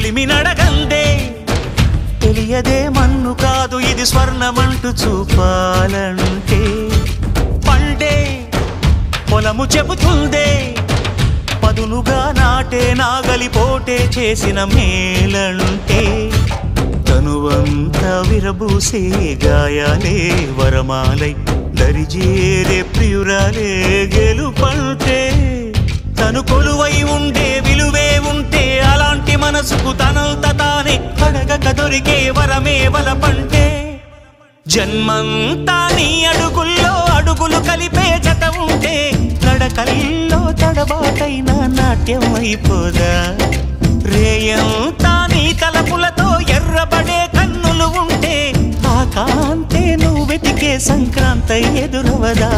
చెలిమి నడగందే తెలియదే మన్ను కాదు ఇది స్వర్ణమంటూ చూపాలంటే పండే పొలము చెబుతుందే పదునుగా నాటే నాగలిపోటే చేసిన మేలంటే తనువంతా విరబూసే గాయాలే వరమాలై దరిజేరే ప్రియురాలే గెలుపంటే తను కొలువై ఉండే విలువే ఉంటే అలాంటి మనసుకు తనంత తానే అడగక దొరికే వరమే వలపంటే జన్మంతా నీ అడుగుల్లో అడుగులు కలిపే జత ఉంటే నడకల్లో తడబాటైన నాట్యం అయిపోదా రేయంతా నీ తలపులతో ఎర్రబడే కన్నులు ఉంటే ఆ కాంతే నువ్వు వెతికే సంక్రాంతి ఎదురవదా